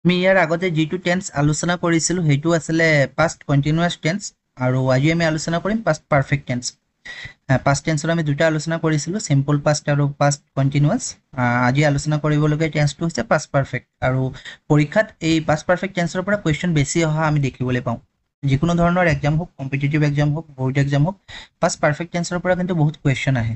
আমি ইয়াৰ আগতে যিটো টেন্স আলোচনা কৰিছিলোঁ সেইটো আছিলে পাষ্ট কণ্টিনিউয়াছ টেন্স আৰু আজি আমি আলোচনা কৰিম পাষ্ট পাৰফেক্ট টেন্স। পাষ্ট টেন্সৰ আমি দুটা আলোচনা কৰিছিলোঁ, চিম্পল পাষ্ট আৰু পাষ্ট কণ্টিনিউয়াছ। আজি আলোচনা কৰিবলগীয়া টেন্সটো হৈছে পাষ্ট পাৰফেক্ট। আৰু পৰীক্ষাত এই পাষ্ট পাৰফেক্ট টেন্সৰ পৰা কুৱেশ্যন বেছি অহা আমি দেখিবলৈ পাওঁ। যিকোনো ধৰণৰ এক্সাম হওক, কম্পিটিটিভ এক্সাম হওক, বৰ্ড এক্সাম হওক, পাষ্ট পাৰফেক্ট টেন্সৰ পৰা কিন্তু বহুত কুৱেশ্যন আহে।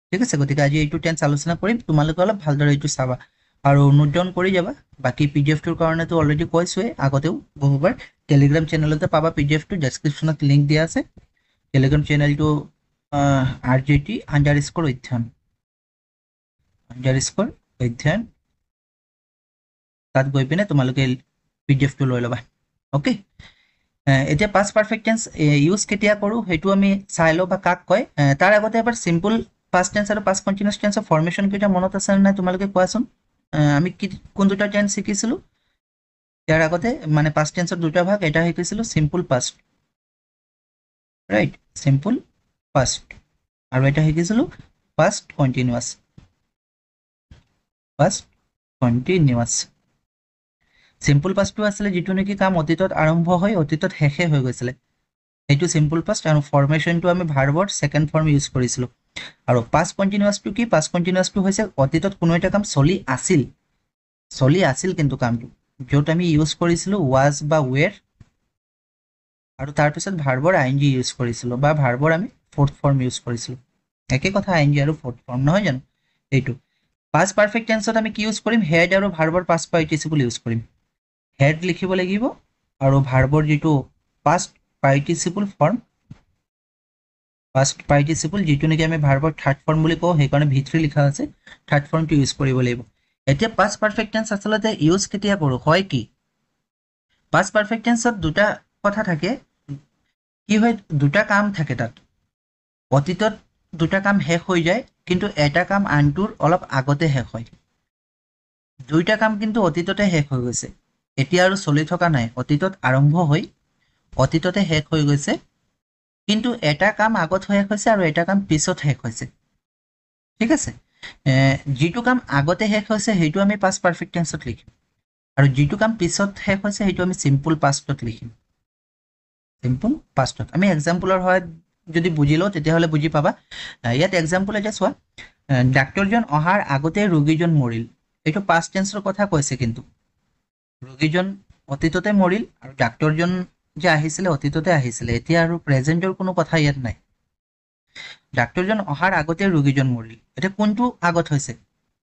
ঠিক আছে, গতিকে আজি এইটো টেন্স আলোচনা কৰিম, তোমালোকে অলপ ভালদৰে এইটো চাবা আৰু নোট ডাউন কৰি যাবা। বাকি পিডিএফটোৰ কাৰণেতো অলৰেডি কৈছোৱে আগতেও বহুবাৰ, টেলিগ্ৰাম চেনেলতে পাবা পিডিএফটো, ডেছক্ৰিপশ্যনত লিংক দিয়া আছে। টেলিগ্ৰাম চেনেলটো RJT_অধ্যয়ন তাত গৈ পিনে তোমালোকে পিডিএফটো লৈ ল'বা। অ'কে, এতিয়া পাষ্ট পাৰফেক্ট টেন্স ইউজ কেতিয়া কৰোঁ সেইটো আমি চাই লওঁ বা কাক কয়। তাৰ আগতে এবাৰ চিম্পল পাষ্ট টেন্স আৰু পাষ্ট কণ্টিনিউয়াছ টেন্সৰ ফৰ্মেশ্যন কেইটা মনত আছে নাই তোমালোকে কোৱাচোন। আমি কোন দুটা টেন্স শিকিছিলোঁ ইয়াৰ আগতে, মানে পাষ্ট টেন্সৰ দুটা ভাগ, এটা শিকিছিলোঁ simple past, right, simple past, আৰু এটা শিকিছিলোঁ past continuous, past continuous. Simple পাষ্টটো আছিলে যিটো নেকি কাম অতীতত আৰম্ভ হৈ অতীতত শেষে হৈ গৈছিলে, সেইটো চিম্পল পাষ্ট, আৰু ফৰ্মেশ্যনটো আমি ভাৰ্বৰ ছেকেণ্ড ফৰ্ম ইউজ কৰিছিলোঁ। আৰু পাষ্ট কণ্টিনিউয়াছটো কি? পাষ্ট কণ্টিনিউয়াছটো হৈছে অতীতত কোনো এটা কাম চলি আছিল কিন্তু কামটো, য'ত আমি ইউজ কৰিছিলোঁ ৱাজ বা ৱেৰ, আৰু তাৰপিছত ভাৰ্বৰ ING ইউজ কৰিছিলোঁ, বা ভাৰ্বৰ আমি ফৰ্থ ফৰ্ম ইউজ কৰিছিলোঁ। একে কথা, ING আৰু ফৰ্থ ফৰ্ম, নহয় জানো? এইটো পাষ্ট পাৰফেক্ট টেন্সত আমি কি ইউজ কৰিম? হেড আৰু ভাৰ্বৰ পাষ্ট পাৰ্টিচিপল ইউজ কৰিম। হেড লিখিব লাগিব আৰু ভাৰ্বৰ যিটো past participle form, past participle যিটো নেকি আমি ভাৰ্বৰ থাৰ্ড ফৰ্ম বুলি কওঁ, সেইকাৰণে V3 লিখা আছে, থাৰ্ড ফৰ্মটো ইউজ কৰিব লাগিব। এতিয়া পাষ্ট পাৰফেক্ট টেন্স আচলতে ইউজ কেতিয়া কৰোঁ, হয় কি? পাষ্ট পাৰফেক্ট টেন্সত দুটা কথা থাকে, কি হয়, দুটা কাম থাকে তাত। অতীতত দুটা কাম শেষ হৈ যায়, কিন্তু এটা কাম আনটোৰ অলপ আগতে শেষ হয়। দুইটা কাম কিন্তু অতীততে শেষ হৈ গৈছে, এতিয়া আৰু চলি থকা নাই, অতীতত আৰম্ভ হৈ অতীততে শেষ হৈ গৈছে, কিন্তু এটা কাম আগত শেষ হৈছে আৰু এটা কাম পিছত শেষ হৈছে। ঠিক আছে, যিটো কাম আগতে শেষ হৈছে সেইটো আমি পাষ্ট পাৰফেক্ট টেন্সত লিখিম, আৰু যিটো কাম পিছত শেষ হৈছে সেইটো আমি চিম্পল পাষ্টত লিখিম। চিম্পল পাষ্টত আমি এক্সাম্পলৰ সহায়ত যদি বুজি লওঁ তেতিয়াহ'লে বুজি পাবা। ইয়াত এক্সাম্পল এটা চোৱা, ডাক্তৰজন অহাৰ আগতে ৰোগীজন মৰিল, এইটো পাষ্ট টেন্সৰ কথা কৈছে, কিন্তু ৰোগীজন অতীততে মৰিল আৰু ডাক্তৰজন যে আহিছিলে অতীততে আহিছিলে, এতিয়া আৰু প্ৰেজেণ্টৰ কোনো কথা ইয়াত নাই। ডাক্তৰজন অহাৰ আগতে ৰোগীজন মৰিল, এতিয়া কোনটো আগত হৈছে?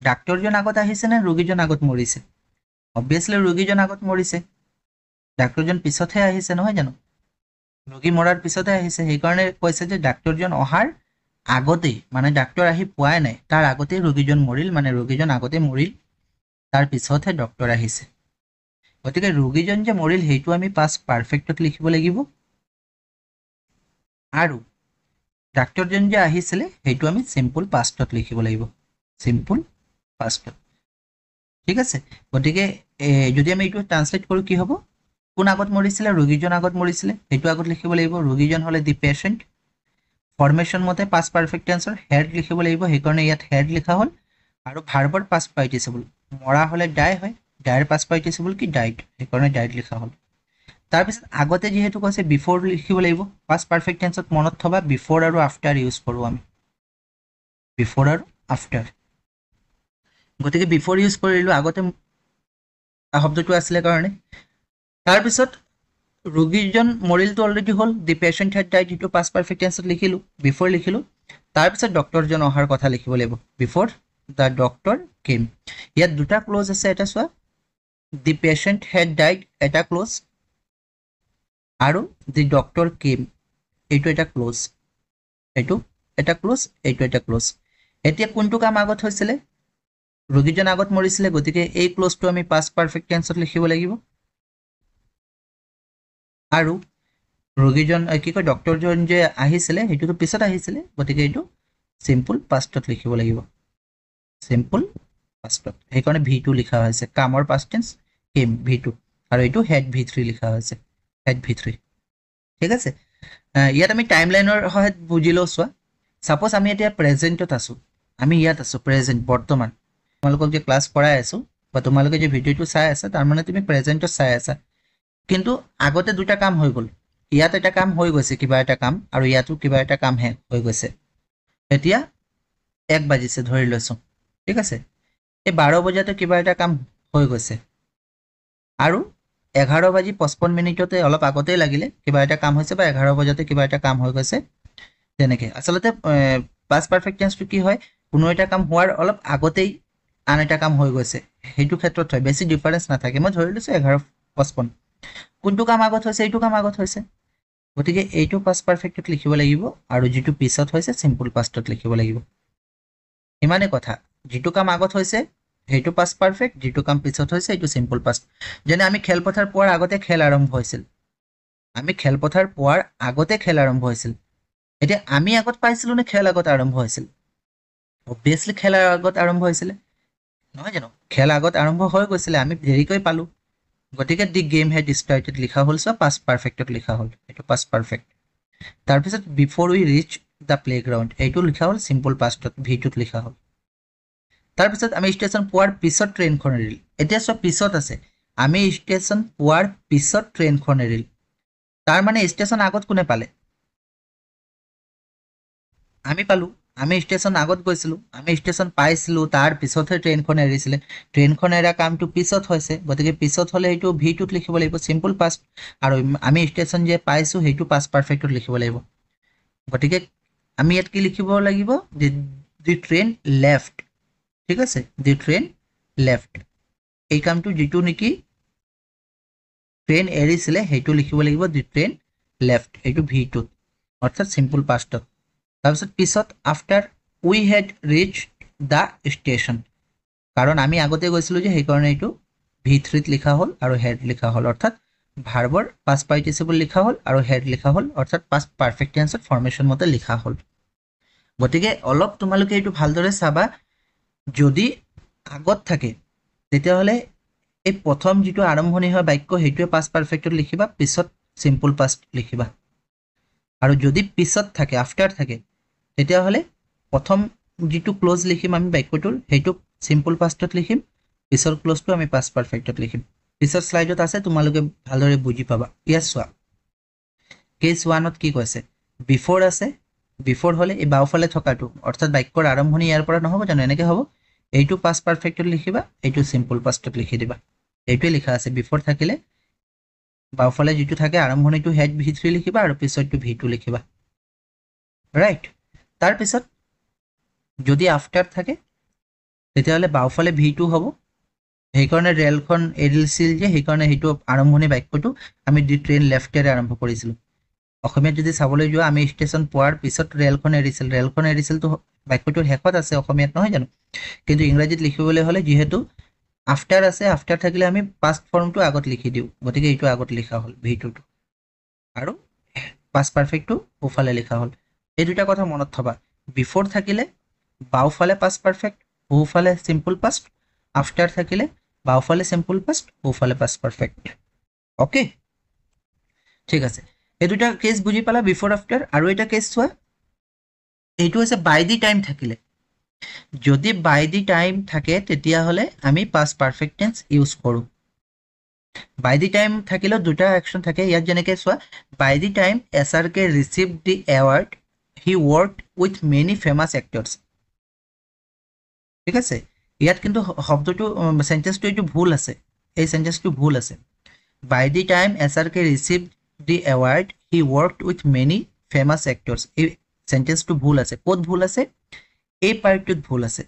ডাক্তৰজন আগত আহিছে নে ৰোগীজন আগত মৰিছে? অবভিয়াছলি ৰোগীজন আগত মৰিছে, ডাক্তৰজন পিছতহে আহিছে, নহয় জানো? ৰোগী মৰাৰ পিছতে আহিছে, সেইকাৰণে কৈছে যে ডাক্তৰজন অহাৰ আগতেই, মানে ডাক্তৰ আহি পোৱাই নাই, তাৰ আগতেই ৰোগীজন মৰিল, মানে ৰোগীজন আগতে মৰিল, তাৰ পিছতহে ডক্তৰ আহিছে। গতিকে ৰোগীজন যে মৰিল সেইটো আমি পাষ্ট পাৰফেক্টত লিখিব লাগিব, আৰু ডাক্তৰজন যে আহিছিলে সেইটো আমি চিম্পল পাষ্টত লিখিব লাগিব, চিম্পল পাষ্টত। ঠিক আছে, গতিকে যদি আমি এইটো ট্ৰান্সলেট কৰোঁ কি হ'ব? কোন আগত মৰিছিলে? ৰোগীজন আগত মৰিছিলে, সেইটো আগত লিখিব লাগিব। ৰোগীজন হ'লে দি পেচেণ্ট, ফৰ্মেশ্যন মতে পাষ্ট পাৰফেক্ট টেন্সৰ হেড লিখিব লাগিব, সেইকাৰণে ইয়াত হেড লিখা হ'ল। আৰু ভাৰ্বৰ পাষ্ট পাৰ্টিচিপল, মৰা হ'লে ডাই হয়, ডাইৰ পাষ্ট পাৰ্টিচিপল কি? ডাইড, সেইকাৰণে ডাইড লিখা হ'ল। তাৰপিছত আগতে যিহেতু কৈছে বিফৰ লিখিব লাগিব, পাষ্ট পাৰফেক্ট টেন্সত মনত থবা বিফৰ আৰু আফটাৰ ইউজ কৰোঁ আমি, বিফৰ আৰু আফটাৰ। গতিকে বিফৰ ইউজ কৰিলোঁ, আগতে শব্দটো আছিলে কাৰণে। তাৰপিছত ৰোগীজন মৰিলটো অলৰেডি হ'ল, দি পেচেণ্ট হেড ডাইড, সেইটো পাষ্ট পাৰফেক্ট টেন্সত লিখিলোঁ, বিফৰ লিখিলোঁ। তাৰপিছত ডক্তৰজন অহাৰ কথা লিখিব লাগিব, বিফৰ দ্য ডক্তৰ কেম। ইয়াত দুটা ক্লজ আছে, এটা চোৱা, দি পেচেণ্ট হেড ডাইড এটা ক্লজ, আৰু দি ডক্তৰ কেম এইটো এটা ক্লজ, এইটো এটা ক্লজ, এইটো এটা ক্লজ। এতিয়া কোনটো কাম আগত হৈছিলে? ৰোগীজন আগত মৰিছিলে, গতিকে এই ক্লজটো আমি পাষ্ট পাৰফেক্ট টেন্সত লিখিব লাগিব, আৰু ৰোগীজন কি কয়, ডক্তৰজন যে আহিছিলে সেইটোতো পিছত আহিছিলে, গতিকে এইটো চিম্পল পাষ্টত লিখিব লাগিব, চিম্পল পাষ্টত, সেইকাৰণে V2 লিখা হৈছে, কামৰ পাষ্ট টেন্স কেম V2, আৰু এইটো হেড V3 লিখা হৈছে, হেড V3। ঠিক আছে, ইয়াত আমি টাইম লাইনৰ সহায়ত বুজি লওঁ। চোৱা, ছাপ'জ আমি এতিয়া প্ৰেজেণ্টত আছোঁ, আমি ইয়াত আছোঁ, প্ৰেজেণ্ট বৰ্তমান, তোমালোকক যে ক্লাছ কৰাই আছোঁ বা তোমালোকে যে ভিডিঅ'টো চাই আছা তাৰ মানে তুমি প্ৰেজেন্টত চাই আছা কিন্তু আগতে দুটা কাম হৈ গ'ল ইয়াত এটা কাম হৈ গৈছে কিবা এটা কাম আৰু ইয়াতো কিবা এটা কাম হৈ গৈছে এতিয়া 1 বাজিছে ধৰি লৈছো ঠিক আছে এই 12 বজাতে কিবা এটা কাম হৈ গৈছে আৰু 11 বাজি 55 মিনিটতে অলপ আগতেই লাগিলে কিবা এটা কাম হৈছে বা 11 বজাতে কিবা এটা কাম হৈ গৈছে তেনেকে আচলতে পাষ্ট পাৰফেক্ট টেন্সটো কি হয় কোনো এটা কাম হোৱাৰ অলপ আগতেই আন এটা কাম হৈ গৈছে সেইটো ক্ষেত্ৰত হয় বেছি ডিফাৰেন্স নাথাকে মই ধৰি লৈছো 11:55 কোনটো কাম আগত হৈছে এইটো কাম আগত হৈছে গতিকে এইটো পাষ্ট পাৰফেক্টত লিখিব লাগিব আৰু যেটো পিছত হৈছে সিম্পল পাষ্টত লিখিব লাগিব ইমানে কথা যেটো কাম আগত হৈছে সেইটো পাষ্ট পাৰফেক্ট যেটো কাম পিছত হৈছে এইটো সিম্পল পাষ্ট যেনে আমি খেলপথাৰ পোৱাৰ আগতে খেল আৰম্ভ হৈছিল আমি খেলপথাৰ পোৱাৰ আগতে খেল আৰম্ভ হৈছিল এতিয়া আমি আগত পাইছিলো নে খেল আগত আৰম্ভ হৈছিল অবভিয়াছলি খেল আগত আৰম্ভ হৈছিল নহয় জানো খেল আগত আৰম্ভ হৈ গৈছিল আমি দেৰিকৈ পালো গতিকে দি গেম হেড স্টাৰ্টেড লিখা হ'ল সব পাষ্ট পাৰফেক্টত লিখা হ'ল এটো পাষ্ট পাৰফেক্ট তাৰ পিছত বিফৰ উই ৰিচ দা প্লেগ্ৰাউণ্ড এইটো লিখা হ'ল সিম্পল পাষ্টত ভিটোত লিখা হ'ল তাৰ পিছত আমি ষ্টেচন পোৱাৰ পিছত ট্ৰেইনখন এৰিল এতিয়া সব পিছত আছে আমি ষ্টেচন পোৱাৰ পিছত ট্ৰেইনখন এৰিল তাৰ মানে ষ্টেচন আগত কোনে পালে আমি পালো আমি ষ্টেচন আগত গৈছিলো আমি ষ্টেচন পাইছিলো তাৰ পিছতহে ট্ৰেইনখন এৰিছিলে ট্ৰেইনখন এৰা কামটো পিছত হৈছে গতিকে পিছত হলে এইটো ভিটোত লিখিব লাগিব সিম্পল পাষ্ট আৰু আমি ষ্টেচন যে পাইছো সেইটো পাষ্ট পাৰফেক্টত লিখিব লাগিব গতিকে আমি ইয়াত কি লিখিব লাগিব যে দি ট্ৰেইন লেফট ঠিক আছে দি ট্ৰেইন লেফট এই কামটো যেটো নেকি ট্ৰেইন এৰিছিলে সেইটো লিখিব লাগিব দি ট্ৰেইন লেফট এইটো ভিটোত অৰ্থাৎ সিম্পল পাষ্টত তাৰপিছত পিছত আফটাৰ উই হেড ৰিচ দা ষ্টেচন কাৰণ আমি আগতে গৈছিলো যে সেইকাৰণে এইটো V3ত লিখা হ'ল আৰু হেড লিখা হ'ল অৰ্থাৎ ভাৰ্বৰ পাষ্ট পাৰ্টিচিপল লিখা হ'ল আৰু হেড লিখা হ'ল অৰ্থাৎ পাষ্ট পাৰফেক্ট টেন্সত ফৰ্মেশন মতে লিখা হ'ল গতিকে অলপ তোমালোকে এইটো ভালদৰে চাবা যদি আগত থাকে তেতিয়া হলে এই প্ৰথম যেটো আৰম্ভণি হয় বাক্য হেতুৱে পাষ্ট পাৰফেক্টত লিখিবা পিছত সিম্পল পাষ্ট লিখিবা আৰু যদি পিছত থাকে আফটাৰ থাকে তেতিয়া হলে প্ৰথম যেটো ক্লোজ লিখিম আমি বাক্যটোৰ হেতু সিম্পল পাষ্টত লিখিম পিছৰ ক্লোজটো আমি পাষ্ট পাৰফেক্টত লিখিম পিছৰ স্লাইডত আছে তোমালোকে ভালদৰে বুজি পাবা ইয়াত চোৱা কেস 1ত কি কৈছে বিফৰ আছে বিফৰ হলে এই বাওফালে থকাটো অৰ্থাৎ বাক্যৰ আৰম্ভণি ইয়াৰ পৰা নহব জানো এনেকে হ'ব এইটো পাষ্ট পাৰফেক্টত লিখিবা এইটো সিম্পল পাষ্টত লিখি দিবা এইটোৱে লিখা আছে বিফৰ থাকিলে বাওফালে যেটো থাকে আৰম্ভণিটো হেড V3 লিখিবা আৰু পিছৰটো V2 লিখিবা ৰাইট তাৰ পিছত যদি আফটাৰ থাকে তেতিয়া হলে বাওফালে V2 হ'ব সেইকাৰণে ৰেলখন এৰিছিল যে সেইকাৰণে হেতু আৰম্ভণি বাক্যটো আমি দি ট্ৰেইন লেফটেৰে আৰম্ভ কৰিছিলো অসমীয়াত যদি চাবলৈ যোৱা আমি ষ্টেচন পোৱাৰ পিছত ৰেলখন এৰিছিল তো বাক্যটোৰ শেষত আছে অসমীয়াত নহয় জানো কিন্তু ইংৰাজীত লিখিবলৈ হলে যেহেতু আফটাৰ আছে আফটাৰ থাকিলে আমি পাষ্ট ফৰ্মটো আগত লিখি দিও গতিকে এইটো আগত লিখা হ'ল ভিটোটো আৰু পাষ্ট পাৰফেক্টটো ওফালে লিখা হ'ল এই দুটা কথা মনত থবা বিফৰ থাকিলে বাওফালে পাষ্ট পাৰফেক্ট ওফালে সিম্পল পাষ্ট আফটাৰ থাকিলে বাওফালে সিম্পল পাষ্ট ওফালে পাষ্ট পাৰফেক্ট ওকে ঠিক আছে এই দুটা কেস বুজি পালা বিফৰ আফটাৰ আৰু এটা কেস চোৱা এইটো হৈছে বাই দি টাইম থাকিলে যদি বাই দি টাইম থাকে তেতিয়া হলে আমি পাষ্ট পাৰফেক্ট টেন্স ইউজ কৰো বাই দি টাইম থাকিলে দুটা অ্যাকশন থাকে ইয়াত যেনেকৈ চোৱা by the time SRK received the award he worked with many famous actors ঠিক আছে ইয়াত কিন্তু শব্দটো সেন্টেন্সটো এইটো ভুল আছে এই সেন্টেন্সটো ভুল আছে by the time SRK received the award he worked with many famous actors এই সেন্টেন্সটো ভুল আছে কোড ভুল আছে এই পাৰ্টটোত ভুল আছে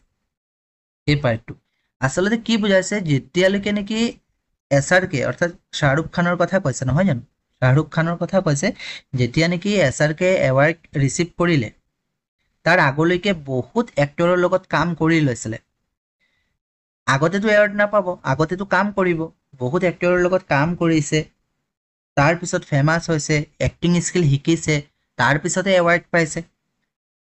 এই পাৰ্টটো আসলে কি বুজাইছে যেতিয়ালৈকে নেকি SRK অৰ্থাৎ শাহৰুখ খানৰ কথা কৈছে নহয় জানো শাহৰুখ খানৰ কথা কৈছে যেতিয়া নেকি SRK এৱাৰ্ড ৰিসিভ কৰিলে তাৰ আগলৈকে বহুত এক্টৰৰ লগত কাম কৰি লৈছিলে আগতেতো এৱাৰ্ড নাপাব আগতেতো কাম কৰিব বহুত এক্টৰৰ লগত কাম কৰিছে তাৰ পিছত ফেমাস হৈছে এক্টিং স্কিল শিকিছে তাৰ পিছতে এৱাৰ্ড পাইছে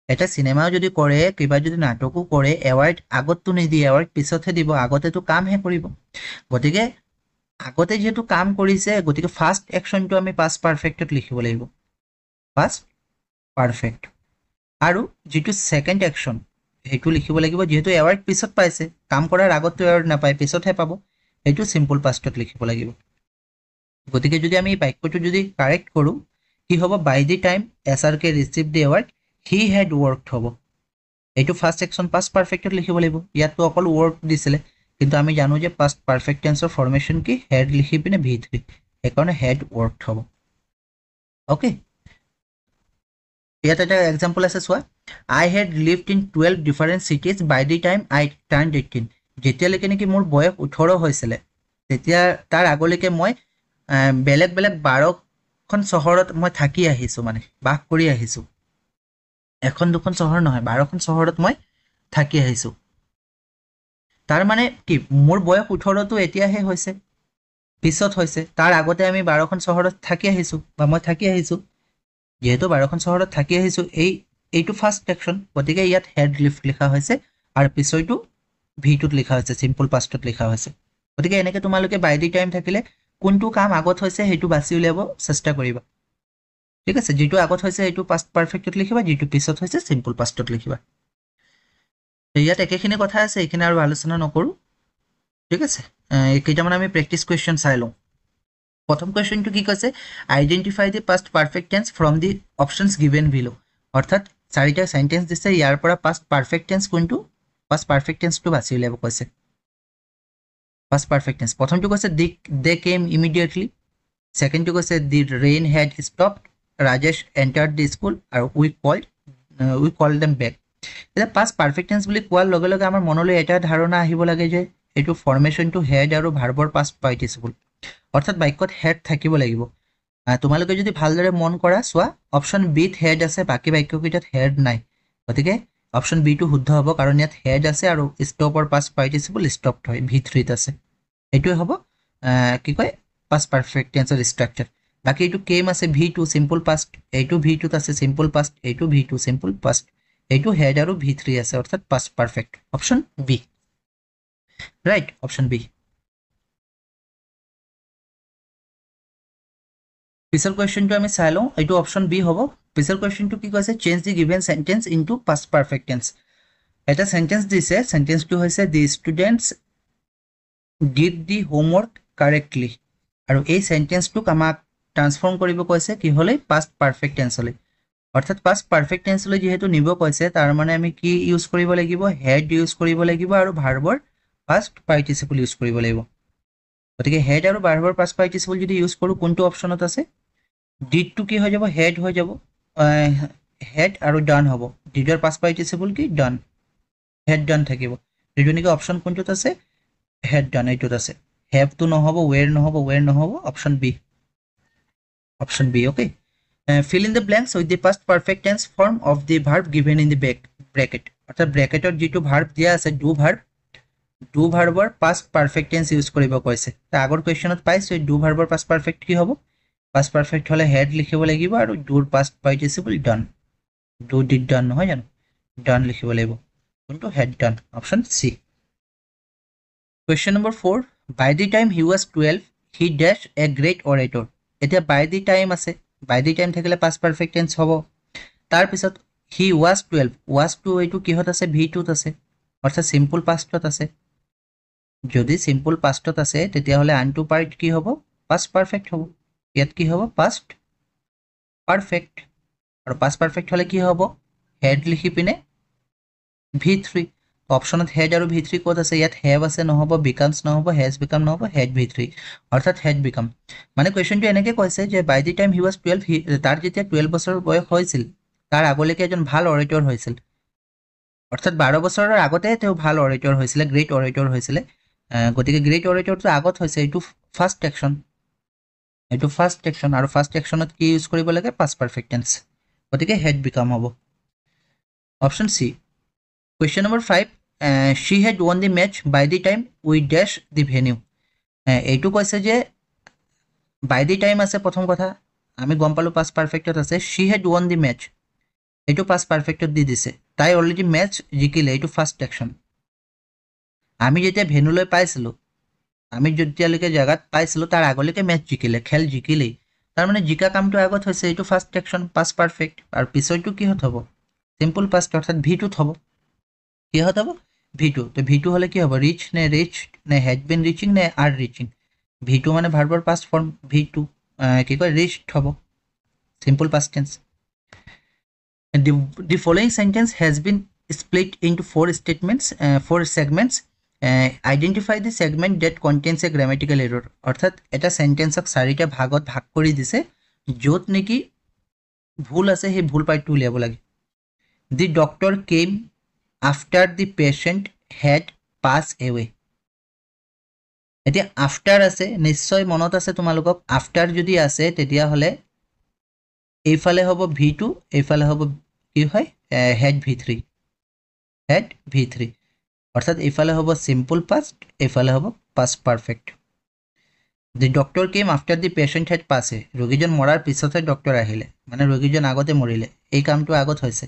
এটা সিনেমাও যদি কৰে কিবা যদি নাটকও কৰে এৱাৰ্ড আগততো নিদিয়ে এৱাৰ্ড পিছতহে দিব আগতেতো কামহে কৰিব গতিকে আগতে যেহেতু কাম কৰিছে গতিকে ফাৰ্স্ট অ্যাকশনটো আমি পাষ্ট পাৰফেক্টত লিখিব লাগিব পাষ্ট পাৰফেক্ট আৰু যেটো সেকেন্ড অ্যাকশন সেইটো লিখিব লাগিব যেহেতু এৱাৰ্ড পিছত পাইছে কাম কৰাৰ আগতটো এৱাৰ্ড নাপায় পিছতহে পাব সেইটো সিম্পল পাষ্টত লিখিব লাগিব গতিকে যদি আমি বাক্যটো যদি কাৰেক্ট কৰো কি হ'ব by the time SRK receive the award he had worked হ'ব এইটো ফাৰ্স্ট সেকশন পাষ্ট পাৰফেক্টত লিখিব লাগিব ইয়াতো অকল ৱৰ্ক দিছিলে কিন্তু আমি জানো যে পাষ্ট পাৰফেক্ট টেন্সৰ ফৰ্মেশন কি হেড লিখি পিনে V3 সেইকাৰণে হেড ৱৰ্কড হ'ব ওকে ইয়াত এটা এক্সাম্পল আছে চোৱা I had lived in 12 different cities by the time I turned 18 যেতিয়ালৈকে নেকি মোৰ বয়স 18 হৈছিল তেতিয়া তাৰ আগলৈকে মই বেলেগ বেলেগ 12খন চহৰত মই থাকি আহিছো মানে বাস কৰি আহিছো এখন দুখন চহৰ নহয় 12খন চহৰত মই থাকি আহিছো তাৰ মানে কি মোৰ বয়স 18 টো এতিয়াহে হৈছে পিছত হৈছে তাৰ আগতে আমি 12খন চহৰত থাকি আহিছো বা মই থাকি আহিছো যেহেতু 12খন চহৰত থাকি আহিছো এইটো ফাৰ্স্ট সেকশন গতিকে ইয়াত হেড লিফট লিখা হৈছে আৰু পিছৰটো V2ত লিখা হৈছে সিম্পল পাষ্টত লিখা হৈছে গতিকে এনেকৈ তোমালোকে বাই দি টাইম থাকিলে কোনটো কাম আগত হৈছে হেতু বাছি উলিয়াব চেষ্টা কৰিবা ঠিক আছে যেটো আগত হৈছে হেতু পাষ্ট পাৰফেক্টত লিখিবা যেটো পিছত হৈছে সিম্পল পাষ্টত লিখিবা ইয়াত একেখিনি কথা আছে এখিনি আৰু আলোচনা নকৰো ঠিক আছে কেইটামান আমি প্ৰেক্টিস কোৱেশ্চন চাই লওঁ প্ৰথম কোৱেশ্চনটো কি কৈছে identify the past perfect tense from the options given below অৰ্থাৎ চাৰিটা সেন্টেন্স দিছে ইয়াৰ পৰা পাষ্ট পাৰফেক্ট টেন্স কোনটো পাষ্ট পাৰফেক্ট টেন্সটো বাছি উলিয়াব কৈছে পাষ্ট পাৰফেক্ট টেন্স প্ৰথমটো কৈছে দে কেম ইমিডিয়েটলি সেকেন্ডটো কৈছে the rain had stopped Rajesh entered the school আৰু উই কল্ড দেম বেক এটা পাষ্ট পাৰফেক্ট টেন্স বুলি কোৱাৰ লগে লগে আমাৰ মনলৈ এটা ধাৰণা আহিব লাগে যে এটো ফৰ্মেশনটো হেড আৰু ভাৰ্বৰ পাষ্ট পাৰ্টিসিপল অৰ্থাৎ বাক্যত হেড থাকিব লাগিব তোমালোকে যদি ভালদৰে মন কৰা চোৱা অপশন বি ত হেড আছে বাকি বাক্যকেইটাত হেড নাই গতিকে অপশন বি টো শুদ্ধ হ'ব কাৰণ ইয়াত হেড আছে আৰু ষ্টপৰ পাষ্ট পাৰ্টিসিপল ষ্টপড হয় V3 ত আছে এটোই হ'ব কি কয় পাষ্ট পাৰফেক্ট টেন্সৰ ষ্ট্ৰাকচাৰ বাকি এটো কেম আছে V2 সিম্পল পাষ্ট এটো V2 ত আছে সিম্পল পাষ্ট এটো V2 সিম্পল পাষ্ট এটো হেড আৰু V3 আছে অৰ্থাৎ past perfect option B right option B পিছৰ কোৱেশ্চনটো আমি চাই লওঁ এটো অপশন বি হ'ব পিছৰ কোৱেশ্চনটো কি কৈছে change the given sentence into past perfect tense এটা সেন্টেন্স দিছে সেন্টেন্সটো হৈছে the students did the homework correctly আৰু এই সেন্টেন্সটোক আমাক ট্ৰান্সফৰ্ম কৰিব কৈছে কি হলে পাষ্ট পাৰফেক্ট টেন্সলৈ অৰ্থাৎ পাষ্ট পাৰফেক্ট টেন্সলৈ যেহেতু নিব কৈছে তাৰ মানে আমি কি ইউজ কৰিব লাগিব হেড ইউজ কৰিব লাগিব আৰু ভাৰ্বৰ পাষ্ট পাৰ্টিসিপল ইউজ কৰিব লাগিব গতিকে হেড আৰু ভাৰ্বৰ পাষ্ট পাৰ্টিসিপল যদি ইউজ কৰো কোনটো অপশনত আছে ডিড টু কি হৈ যাব হেড হৈ যাব হেড আৰু ডান হ'ব ডিডৰ পাষ্ট পাৰ্টিসিপল কি ডান হেড ডান থাকিব ৰিজনিক অপশন কোনটোত আছে হেড ডান এইটোত আছে হেভ টু নহব ওৱেৰ নহব option B okay fill in the blanks with the past perfect tense form of the verb given in the bracket অৰ্থাৎ ব্ৰেকেটৰ যেটো ভাৰ্ব দিয়া আছে ডু ভাৰ্বৰ past perfect tense ইউজ কৰিব কৈছে তা আগৰ কোৱেশ্চনত পাইছো ডু ভাৰ্বৰ past perfect কি হ'ব past perfect হলে হেড লিখিব লাগিব আৰু ডুৰ past participle done do did done নহয় জানো ডান লিখিব লাগিব কোনটো head done option C Question number 4 by the time he was 12 he dash a great orator এতিয়া by the time আছে by the time থাকিলে past perfect tense হ'ব তাৰ পিছত he was 12 was to এইটো কিহত আছে V2 ত আছে অৰ্থাৎ simple past ত আছে যদি simple past ত আছে তেতিয়া হলে আনটো পাৰ্ট কি হ'ব past perfect হ'ব ইয়াত কি হ'ব past perfect আৰু past perfect হলে কি হ'ব head লিখি পিনে V3 অপশনত হেড আৰু V3 কোড আছে ইয়াত হেভ আছে নহব becomes নহব has become নহব head V3 অৰ্থাৎ head become মানে কোৱেশ্চনটো এনেকৈ কৈছে যে by the time he was 12 তাৰ যেতিয়া 12 বছৰ বয়স হৈছিল তাৰ আগলৈকে এজন ভাল অৰেটৰ হৈছিল অৰ্থাৎ 12 বছৰৰ আগতে তেওঁ ভাল অৰেটৰ হৈছিল গ্ৰেট অৰেটৰ হৈছিল গতিকে গ্ৰেট অৰেটৰটো আগত হৈছে এইটো ফাৰ্স্ট সেকশন আৰু ফাৰ্স্ট সেকশনত কি ইউজ কৰিব লাগে পাষ্ট পাৰফেক্ট টেন্স গতিকে হেড বিকাম হ'ব option C Question number 5 she had won the match by the time we dash the venue এইটো কৈছে যে by the time আছে প্ৰথম কথা আমি গম পালো past perfect ত আছে she had won the match এইটো past perfect ত দি দিছে তাই অলৰেডি ম্যাচ জিকিলে এইটো ফাৰ্স্ট সেকশন আমি যেতিয়া ভেনুলৈ পাইছিলো আমি যেতিয়ালৈকে জায়গাত পাইছিলো তাৰ আগলৈকে ম্যাচ জিকিলে খেল জিকিলেই তাৰ মানে জিকা কামটো আগত হৈছে এইটো ফাৰ্স্ট সেকশন past perfect আৰু পিছৰটো কি হ'ব সিম্পল past অৰ্থাৎ V2 ত হ'ব কিহত হ'ব V2 তো V2 হলে কি হ'ব ৰিচ নে ৰিচড নে হেড বিন ৰিচিং নে আৰ ৰিচিং V2 মানে ভাৰ্বৰ পাষ্ট ফৰ্ম V2 কি কয় ৰিচড হ'ব simple past tense and the following sentence has been split into four segments identify the segment that contains a grammatical error অর্থাৎ এটা সেন্টেন্সক চাৰিটা ভাগত ভাগ কৰি দিছে য'ত নেকি ভুল আছে সেই ভুল পাৰ্টটো উলিয়াব লাগে the doctor came after the patient had passed away এতিয়া আফটাৰ আছে নিশ্চয় মনত আছে তোমালোকক আফটাৰ যদি আছে তেতিয়া হলে এইফালে হ'ব V2 এইফালে হ'ব কি হয় হেড V3 অর্থাৎ এইফালে হ'ব সিম্পল পাস্ট এইফালে হ'ব past perfect the doctor came after the patient had passed ৰোগীজন মৰাৰ পিছতে ডক্টৰ আহিলে মানে ৰোগীজন আগতে মৰিলে এই কামটো আগত হৈছে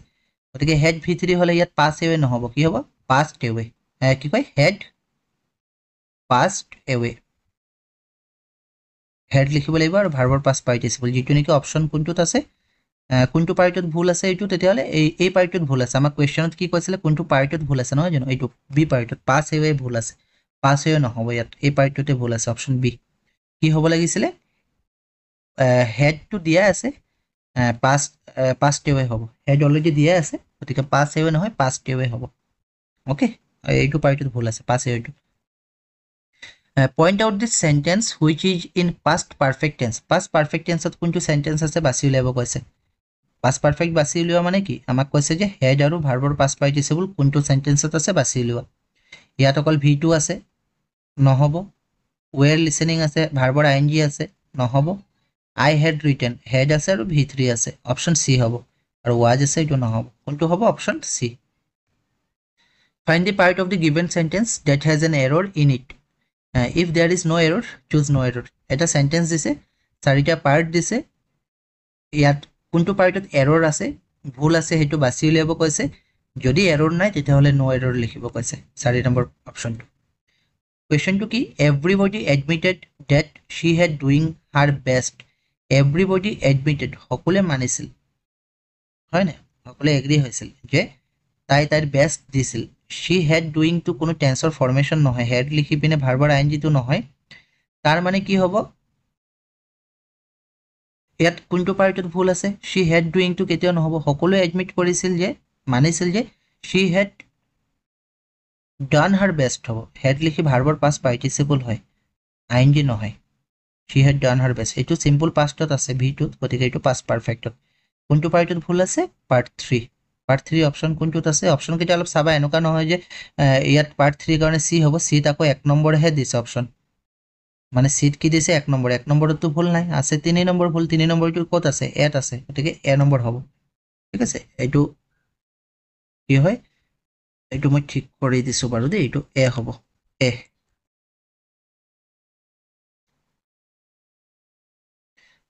গতিকে হেড V3 হলে ইয়াত পাস এৱে নহব কি হ'ব পাস্ট এৱে কি কয় হেড পাস্ট এৱে হেড লিখিব লাগিব আৰু ভাৰ্বৰ পাস্ট পাৰ্টিসিপল যেটো নেকি অপচন কোনটোত আছে কোনটো পাৰ্টত ভুল আছে এইটো তেতিয়া হলে এই পাৰ্টত ভুল আছে আমাৰ কোৱেশ্চনত কি কৈছিলে কোনটো পাৰ্টত ভুল আছে নহয় জানো এইটো বি পাৰ্টত পাস এৱে ভুল আছে পাস এৱে নহব ইয়াত এই পাৰ্টতে ভুল আছে অপচন বি কি হ'ব লাগিছিলে হেডটো দিয়া আছে পাস্ট এৱে হ'ব হেড অলৰেডি দিয়া আছে গতিকে পাস এৱে নহয় পাস্ট এৱে হ'ব ওকে এইটো পাৰ্টত ভুল আছে pass এৱেটো point out this sentence which is in past perfect tense past perfect tense at কোনটো sentence আছে বাছি উলিয়াব কৈছে past perfect বাছি উলিওৱা মানে কি আমাক কৈছে যে হেড আৰু ভাৰ্বৰ past participle কোনটো sentence আছে বাছি উলিওৱা ইয়াত অকল V2 আছে নহব were listening আছে ভাৰ্বৰ ing আছে নহব I had written head আছে আৰু V3 আছে অপচন C হ'ব আৰু was আছে এটো নহব কোনটো হ'ব option C find the part of the given sentence that has an error in it if there is no error choose no error এটা সেন্টেন্স দিছে চাৰিটা পাৰ্ট দিছে ইয়াত কোনটো পাৰ্টত এৰৰ আছে ভুল আছে হেতু বাছি উলিয়াব কৈছে যদি এৰৰ নাই তেতিয়া হলে নো এৰৰ লিখিব কৈছে 4 নম্বৰ অপচনটো কোৱেশ্চনটো কি everybody admitted that she had doing her best everybody admitted সকলে মানিছিল হয় না সকলে এগ্ৰি হৈছিল যে তাই তাইৰ বেস্ট দিছিল she had doing to কোনো টেন্সৰ ফৰ্মেশন নহয় had লিখি পিনে ভাৰ্বৰ ing টো নহয় তাৰ মানে কি হ'ব ইয়াত কোনটো পাৰ্টত ভুল আছে she had doing to কেতিয়াও নহব সকলো এডমিট কৰিছিল যে মানিছিল যে she had done her best হ'ব had লিখি ভাৰ্বৰ past participle হয় ing নহয় she had done her best এটো সিম্পল পাষ্টত আছে V2 গতিকে এটো past perfectত কোনটো পাৰ্টত ভুল আছে পাৰ্ট 3 অপশন কোনটোত আছে অপশন কেইটা অলপ চাবা এনেকা নহয় যে ইয়াত পাৰ্ট 3 কাৰণে C হ'ব C তাকো 1 নম্বৰ হে দিছে অপশন মানে সিট কি দিছে 1 নম্বৰটো ভুল নাই আছে 3 নম্বৰ ভুল 3 নম্বৰটো কত আছে এত আছে গতিকে এ নম্বৰ হ'ব ঠিক আছে এইটো কি হয় এইটো মই ঠিক কৰি দিছো বাৰু দেই এইটো এ হ'ব এ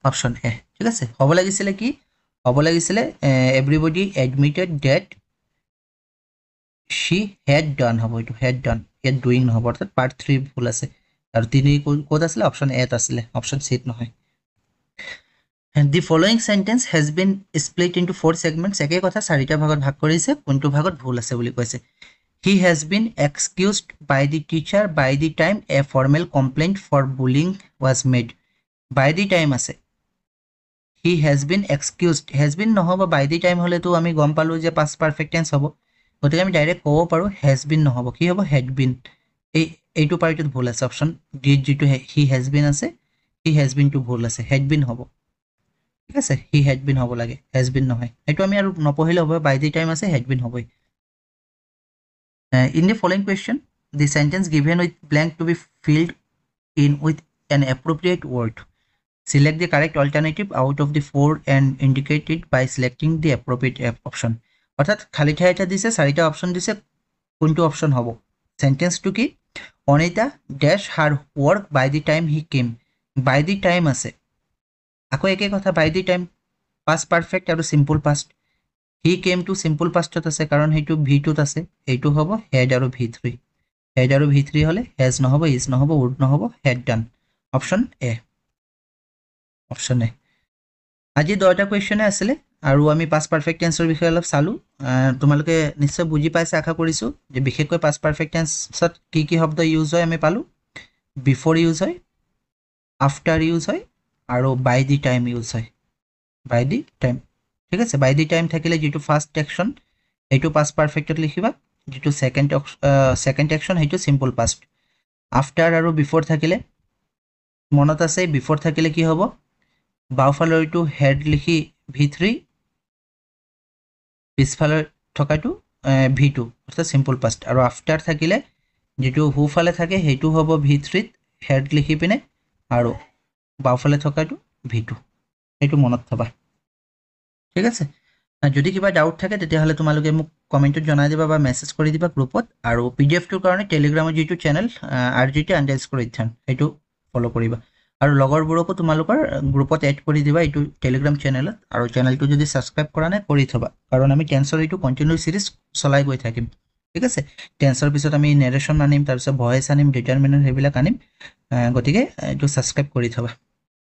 অপশন এ ঠিক আছে হ'ব লাগিছিলে কি হ'ব লাগিছিলে everybody admitted that she had done হ'ব এইটো had done ইয়াত doing নহব অৰ্থাৎ পাৰ্ট 3 ভুল আছে আৰু 3 কোড আছিল অপশন এ আছিল অপশন সি নহয় and the following sentence has been split into four segments একে কথা চাৰিটা ভাগত ভাগ কৰিছে কোনটো ভাগত ভুল আছে বুলি কৈছে he has been excused by the teacher by the time a formal complaint for bullying was made by the time আছে he has been excused has been নহব by the time হলে তো আমি গম পালো যে past perfect tense হ'ব গতিকে আমি ডাইৰেক্ট ক'ব পাৰো has been নহব কি হ'ব had been এইটো পাৰ্টত ভুল আছে অপশন ডি যেটো he has been আছে he has been to ভুল আছে had been হ'ব ঠিক আছে he had been হ'ব লাগে has been নহয় এটো আমি আৰু নপঢ়িলে হ'ব by the time আছে had been হ'বই in the following question the sentence given with blank to be filled in with an appropriate word select the correct alternative out of the four and indicate it by selecting the appropriate option অর্থাৎ খালি ঠাই এটা দিছে চাৰিটা option দিছে কোনটো option হ'ব sentence to কি Anita dash her work by the time he came by the time আছে আকৌ একে কথা by the time past perfect আৰু simple past he came to simple pastত আছে কাৰণ হেতু V2 ত আছে এইটো হ'ব had আৰু V3 হলে has নহব is নহব would নহব had done option A option A আজি 10টা কোৱেশ্চনে আছিল আৰু আমি পাষ্ট পাৰফেক্ট টেন্সৰ বিষয়ে অলপ চালোঁ তোমালোকে নিশ্চয় বুজি পাইছে আশা কৰিছোঁ যে বিশেষকৈ পাষ্ট পাৰফেক্ট টেন্সত কি শব্দ ইউজ হয় আমি পালোঁ বিফৰ ইউজ হয় আফটাৰ ইউজ হয় আৰু বাই দি টাইম ইউজ হয় বাই দি টাইম ঠিক আছে বাই দি টাইম থাকিলে যিটো ফাৰ্ষ্ট একশ্যন সেইটো পাষ্ট পাৰফেক্টত লিখিবা যিটো ছেকেণ্ড একশ্যন সেইটো চিম্পল পাষ্ট আফটাৰ আৰু বিফৰ থাকিলে মনত আছে বিফৰ থাকিলে কি হ'ব বাওঁফালৰ এইটো হেড লিখি V3 পিছফালৰ থকাটো V2 অৰ্থাৎ চিম্পল পাষ্ট আৰু আফটাৰ থাকিলে যেটো হুফালে থাকে হেতু হ'ব V3 হেড লিখি পিনে আৰু বাওঁফালে থকাটো V2 হেতু মনত থবা ঠিক আছে যদি কিবা ডাউট থাকে তেতিয়াহলে তোমালোকে মোক কমেন্টত জনাই দিবা বা মেসেজ কৰি দিবা গ্ৰুপত আৰু PDF টোৰ কাৰণে টেলিগ্ৰামৰ যেটো চেনেল RGT_Idhan হেতু ফলো কৰিবা আৰু লগৰবোৰকো তোমালোকৰ গ্ৰুপত এড কৰি দিবা এইটো টেলিগ্ৰাম চেনেলত আৰু চেনেলটো যদি সাবস্ক্ৰাইব কৰা নাই কৰি থবা কাৰণ আমি টেন্সৰ এইটো কন্টিনিউ সিৰিজ চলাই গৈ থাকিম ঠিক আছে টেন্সৰ পিছত আমি নেৰেশন আনিম তাৰ পিছত ভয়েস আনিম ডিটাৰমিনেন্ট হেবিলাক আনিম গতিকে এইটো সাবস্ক্ৰাইব কৰি থবা